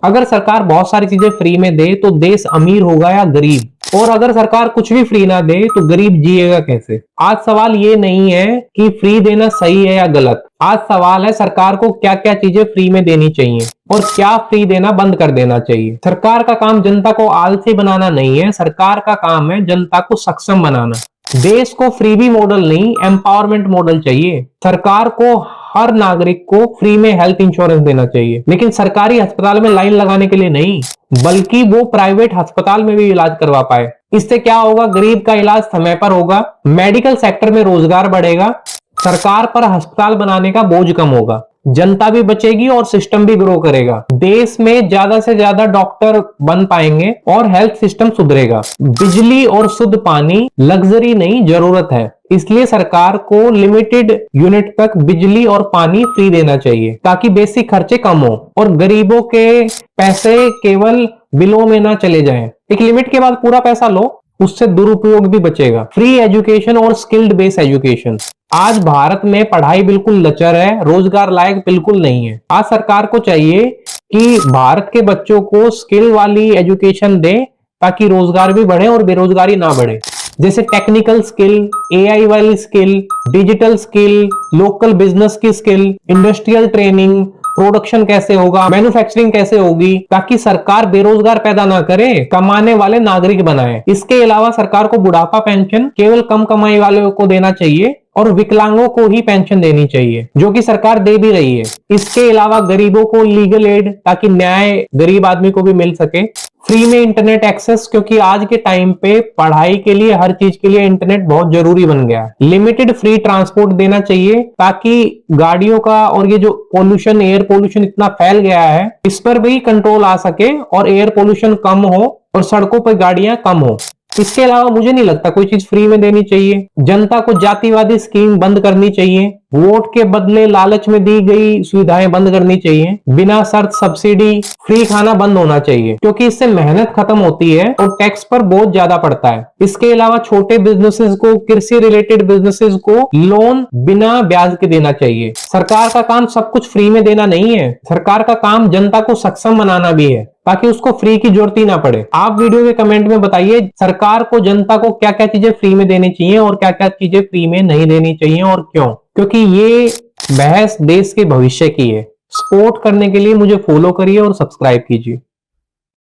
अगर सरकार बहुत सारी चीजें फ्री में दे तो देश अमीर होगा या गरीब, और अगर सरकार कुछ भी फ्री ना दे तो गरीब जिएगा कैसे। आज सवाल ये नहीं है कि फ्री देना सही है या गलत, आज सवाल है सरकार को क्या क्या चीजें फ्री में देनी चाहिए और क्या फ्री देना बंद कर देना चाहिए। सरकार का काम जनता को आलसी बनाना नहीं है, सरकार का काम है जनता को सक्षम बनाना। देश को फ्रीबी मॉडल नहीं, एम्पावरमेंट मॉडल चाहिए। सरकार को हर नागरिक को फ्री में हेल्थ इंश्योरेंस देना चाहिए, लेकिन सरकारी अस्पताल में लाइन लगाने के लिए नहीं, बल्कि वो प्राइवेट अस्पताल में भी इलाज करवा पाए। इससे क्या होगा, गरीब का इलाज समय पर होगा, मेडिकल सेक्टर में रोजगार बढ़ेगा, सरकार पर अस्पताल बनाने का बोझ कम होगा, जनता भी बचेगी और सिस्टम भी ग्रो करेगा। देश में ज्यादा से ज्यादा डॉक्टर बन पाएंगे और हेल्थ सिस्टम सुधरेगा। बिजली और शुद्ध पानी लग्जरी नहीं, जरूरत है। इसलिए सरकार को लिमिटेड यूनिट तक बिजली और पानी फ्री देना चाहिए ताकि बेसिक खर्चे कम हो और गरीबों के पैसे केवल बिलों में ना चले जाएं। एक लिमिट के बाद पूरा पैसा लो, उससे दुरुपयोग भी बचेगा। फ्री एजुकेशन और स्किल्ड बेस्ड एजुकेशन। आज भारत में पढ़ाई बिल्कुल लचर है, रोजगार लायक बिल्कुल नहीं है। आज सरकार को चाहिए कि भारत के बच्चों को स्किल वाली एजुकेशन दे ताकि रोजगार भी बढ़े और बेरोजगारी ना बढ़े। जैसे टेक्निकल स्किल, एआई वाली skill, digital skill, local business की स्किल, इंडस्ट्रियल ट्रेनिंग, प्रोडक्शन कैसे होगा, मैन्युफैक्चरिंग कैसे होगी, ताकि सरकार बेरोजगार पैदा ना करे, कमाने वाले नागरिक बनाए। इसके अलावा सरकार को बुढ़ापा पेंशन केवल कम कमाई वालों को देना चाहिए और विकलांगों को ही पेंशन देनी चाहिए, जो कि सरकार दे भी रही है। इसके अलावा गरीबों को लीगल एड, ताकि न्याय गरीब आदमी को भी मिल सके। फ्री में इंटरनेट एक्सेस, क्योंकि आज के टाइम पे पढ़ाई के लिए, हर चीज के लिए इंटरनेट बहुत जरूरी बन गया है। लिमिटेड फ्री ट्रांसपोर्ट देना चाहिए ताकि गाड़ियों का और ये जो पोल्यूशन, एयर पोल्यूशन इतना फैल गया है, इस पर भी कंट्रोल आ सके और एयर पोल्यूशन कम हो और सड़कों पर गाड़ियां कम हो। इसके अलावा मुझे नहीं लगता कोई चीज फ्री में देनी चाहिए। जनता को जातिवादी स्कीम बंद करनी चाहिए, वोट के बदले लालच में दी गई सुविधाएं बंद करनी चाहिए, बिना शर्त सब्सिडी फ्री खाना बंद होना चाहिए, क्योंकि इससे मेहनत खत्म होती है और टैक्स पर बोझ ज्यादा पड़ता है। इसके अलावा छोटे बिजनेसेस को, कृषि रिलेटेड बिजनेसेस को लोन बिना ब्याज के देना चाहिए। सरकार का काम सब कुछ फ्री में देना नहीं है, सरकार का काम जनता को सक्षम बनाना भी है ताकि उसको फ्री की जरूरत ही ना पड़े। आप वीडियो के कमेंट में बताइए सरकार को, जनता को क्या क्या चीजें फ्री में देनी चाहिए और क्या क्या चीजें फ्री में नहीं देनी चाहिए और क्यों, क्योंकि ये बहस देश के भविष्य की है। सपोर्ट करने के लिए मुझे फॉलो करिए और सब्सक्राइब कीजिए।